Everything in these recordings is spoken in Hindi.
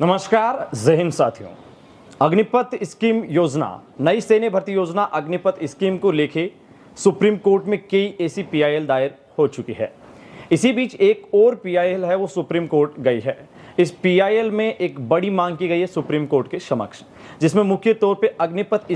नमस्कार, जय हिंद साथियों। अग्निपथ स्कीम योजना, नई सैन्य भर्ती योजना अग्निपथ स्कीम को लेके सुप्रीम कोर्ट में कई ऐसी पीआईएल दायर हो चुकी है। इसी बीच एक और पीआईएल है, वो सुप्रीम कोर्ट गई है। इस पीआईएल में एक बड़ी मांग की गई है सुप्रीम कोर्ट के समक्ष, जिसमें मुख्य तौर पे अग्निपथ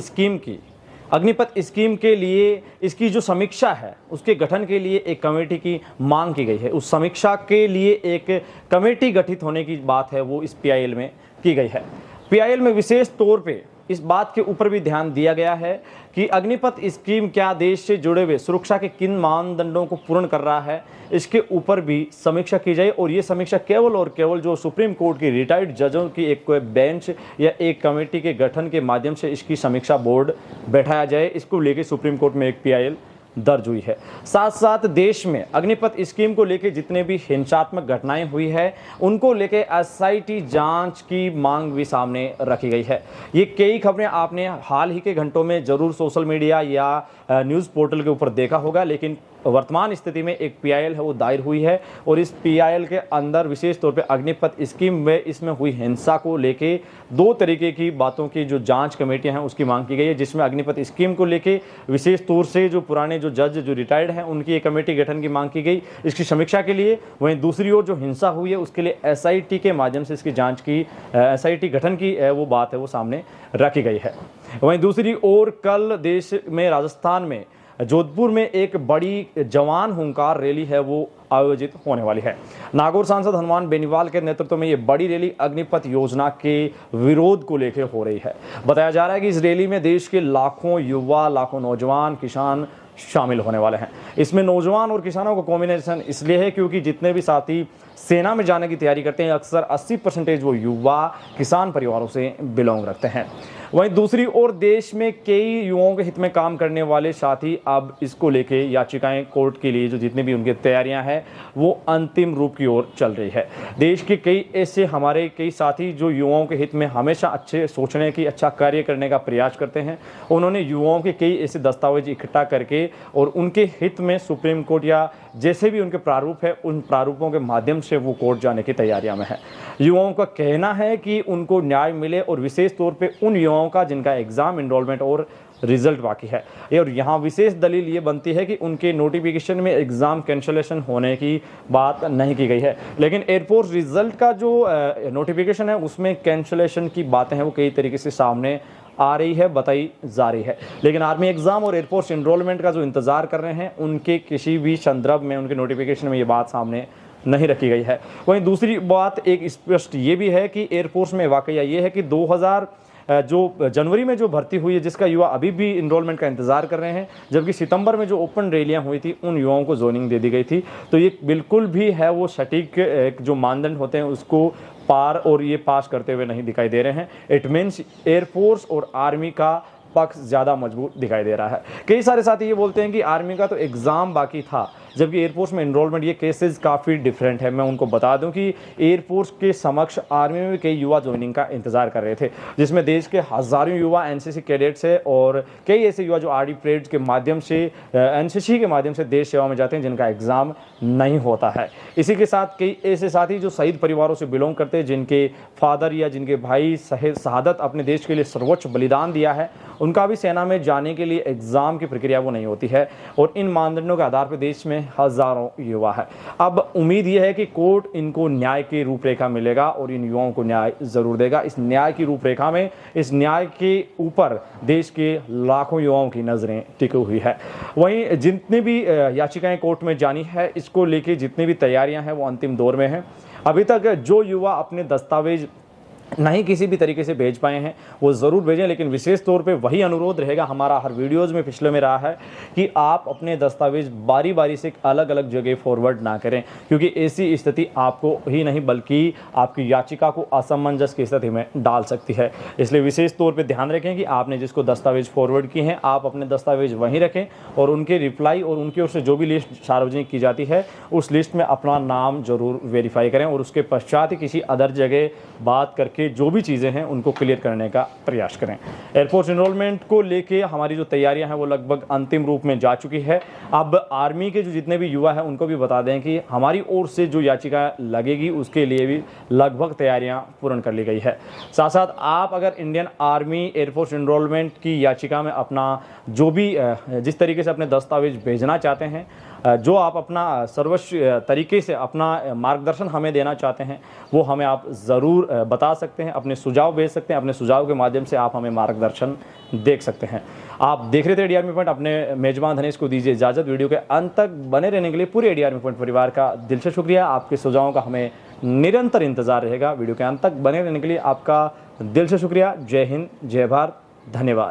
स्कीम के लिए इसकी जो समीक्षा है उसके गठन के लिए एक कमेटी की मांग की गई है। उस समीक्षा के लिए एक कमेटी गठित होने की बात है, वो इस पीआईएल में की गई है। पीआईएल में विशेष तौर पे इस बात के ऊपर भी ध्यान दिया गया है कि अग्निपथ स्कीम क्या देश से जुड़े हुए सुरक्षा के किन मानदंडों को पूर्ण कर रहा है, इसके ऊपर भी समीक्षा की जाए। और ये समीक्षा केवल और केवल जो सुप्रीम कोर्ट की रिटायर्ड जजों की एक बेंच या एक कमेटी के गठन के माध्यम से इसकी समीक्षा बोर्ड बैठाया जाए, इसको लेकर सुप्रीम कोर्ट में एक पीआईएल दर्ज हुई है। साथ साथ देश में अग्निपथ स्कीम को लेकर जितने भी हिंसात्मक घटनाएं हुई है उनको लेकर एसआईटी जांच की मांग भी सामने रखी गई है। ये कई खबरें आपने हाल ही के घंटों में जरूर सोशल मीडिया या न्यूज़ पोर्टल के ऊपर देखा होगा, लेकिन वर्तमान स्थिति में एक पीआईएल है वो दायर हुई है। और इस पीआईएल के अंदर विशेष तौर पे अग्निपथ स्कीम में इसमें हुई हिंसा को लेके दो तरीके की बातों की जो जांच कमेटियां हैं उसकी मांग की गई है, जिसमें अग्निपथ स्कीम को लेके विशेष तौर से जो पुराने जो जज जो रिटायर्ड हैं उनकी एक कमेटी गठन की मांग की गई इसकी समीक्षा के लिए। वहीं दूसरी ओर जो हिंसा हुई है उसके लिए एसआईटी के माध्यम से इसकी जाँच की, एसआईटी गठन की वो बात है वो सामने रखी गई है। वहीं दूसरी ओर कल देश में राजस्थान में जोधपुर में एक बड़ी जवान हुंकार रैली है वो आयोजित होने वाली है। नागौर सांसद हनुमान बेनीवाल के नेतृत्व में ये बड़ी रैली अग्निपथ योजना के विरोध को लेकर हो रही है। बताया जा रहा है कि इस रैली में देश के लाखों युवा, लाखों नौजवान, किसान शामिल होने वाले हैं। इसमें नौजवान और किसानों का कॉम्बिनेशन इसलिए है क्योंकि जितने भी साथी सेना में जाने की तैयारी करते हैं अक्सर 80% वो युवा किसान परिवारों से बिलोंग रखते हैं। वहीं दूसरी ओर देश में कई युवाओं के हित में काम करने वाले साथी अब इसको लेके याचिकाएं कोर्ट के लिए जो जितनी भी उनकी तैयारियां हैं वो अंतिम रूप की ओर चल रही है। देश के कई ऐसे हमारे कई साथी जो युवाओं के हित में हमेशा अच्छे सोचने की, अच्छा कार्य करने का प्रयास करते हैं, उन्होंने युवाओं के कई ऐसे दस्तावेज इकट्ठा करके और उनके हित में सुप्रीम कोर्ट या जैसे भी उनके प्रारूप है उन प्रारूपों के माध्यम से वो कोर्ट जाने की तैयारियां में है। युवाओं का कहना है कि उनको न्याय मिले और विशेष तौर पे उन युवाओं का जिनका एग्जाम एनरोलमेंट और रिजल्ट बाकी है। और यहाँ विशेष दलील ये बनती है कि उनके नोटिफिकेशन में एग्जाम कैंसलेशन होने की बात नहीं की गई है, लेकिन एयरफोर्स रिजल्ट का जो नोटिफिकेशन है उसमें कैंसलेशन की बातें हैं वो कई तरीके से सामने आ रही है, बताई जा रही है। लेकिन आर्मी एग्जाम और एयरफोर्स एनरोलमेंट का जो इंतजार कर रहे हैं उनके किसी भी संदर्भ में उनके नोटिफिकेशन में ये बात सामने नहीं रखी गई है। वहीं दूसरी बात एक स्पष्ट ये भी है कि एयरफोर्स में वाकया ये है कि 2000 जो जनवरी में जो भर्ती हुई है जिसका युवा अभी भी इनरोलमेंट का इंतजार कर रहे हैं, जबकि सितंबर में जो ओपन रैलियां हुई थी उन युवाओं को जोनिंग दे दी गई थी। तो ये बिल्कुल भी है वो सटीक जो मानदंड होते हैं उसको पार और ये पास करते हुए नहीं दिखाई दे रहे हैं। इट मीन्स एयरफोर्स और आर्मी का पक्ष ज़्यादा मजबूत दिखाई दे रहा है। कई सारे साथी ये बोलते हैं कि आर्मी का तो एग्ज़ाम बाकी था, जबकि एयरफोर्स में एनरोलमेंट, ये केसेस काफ़ी डिफरेंट है। मैं उनको बता दूं कि एयरफोर्स के समक्ष आर्मी में भी कई युवा ज्वाइनिंग का इंतजार कर रहे थे, जिसमें देश के हज़ारों युवा एनसीसी कैडेट्स है और कई ऐसे युवा जो आरडी परेड के माध्यम से एनसीसी के माध्यम से देश सेवा में जाते हैं जिनका एग्ज़ाम नहीं होता है। इसी के साथ कई ऐसे साथी जो शहीद परिवारों से बिलोंग करते हैं, जिनके फादर या जिनके भाई शहादत अपने देश के लिए सर्वोच्च बलिदान दिया है, उनका भी सेना में जाने के लिए एग्ज़ाम की प्रक्रिया वो नहीं होती है। और इन मानदंडों के आधार पर देश में हज़ारों युवा है। अब उम्मीद यह है कि कोर्ट इनको न्याय की रूपरेखा मिलेगा और इन युवाओं को न्याय ज़रूर देगा। इस न्याय की रूपरेखा में, इस न्याय के ऊपर देश के लाखों युवाओं की नज़रें टिकी हुई है। वहीं जितनी भी याचिकाएं कोर्ट में जानी है, इसको लेके जितनी भी तैयारियां हैं वो अंतिम दौर में हैं। अभी तक जो युवा अपने दस्तावेज नहीं किसी भी तरीके से भेज पाए हैं वो ज़रूर भेजें, लेकिन विशेष तौर पे वही अनुरोध रहेगा हमारा हर वीडियोज़ में पिछले में रहा है कि आप अपने दस्तावेज बारी बारी से अलग अलग जगह फॉरवर्ड ना करें, क्योंकि ऐसी स्थिति आपको ही नहीं बल्कि आपकी याचिका को असमंजस की स्थिति में डाल सकती है। इसलिए विशेष तौर पर ध्यान रखें कि आपने जिसको दस्तावेज फॉरवर्ड किए हैं आप अपने दस्तावेज वहीं रखें और उनके रिप्लाई और उनकी ओर से जो भी लिस्ट सार्वजनिक की जाती है उस लिस्ट में अपना नाम जरूर वेरीफाई करें और उसके पश्चात ही किसी अदर जगह बात करके लेके जो भी चीज़ें हैं उनको क्लियर करने का प्रयास करें। एयरफोर्स एनरोलमेंट को लेके हमारी जो तैयारियां हैं वो लगभग अंतिम रूप में जा चुकी है। अब आर्मी के जो जितने भी युवा हैं उनको भी बता दें कि हमारी ओर से जो याचिका लगेगी उसके लिए भी लगभग तैयारियां पूर्ण कर ली गई है। साथ साथ आप अगर इंडियन आर्मी एयरफोर्स एनरोलमेंट की याचिका में अपना जो भी जिस तरीके से अपने दस्तावेज भेजना चाहते हैं, जो आप अपना सर्वस्व तरीके से अपना मार्गदर्शन हमें देना चाहते हैं, वो हमें आप ज़रूर बता सकते हैं, अपने सुझाव भेज सकते हैं। अपने सुझाव के माध्यम से आप हमें मार्गदर्शन देख सकते हैं। आप देख रहे थे एडी आर्मी पॉइंट, अपने मेजबान धनेश को दीजिए इजाज़त। वीडियो के अंत तक बने रहने के लिए पूरे एडी आर्मी पॉइंट परिवार का दिल से शुक्रिया। आपके सुझावों का हमें निरंतर इंतजार रहेगा। वीडियो के अंत तक बने रहने के लिए आपका दिल से शुक्रिया। जय हिंद, जय भारत, धन्यवाद।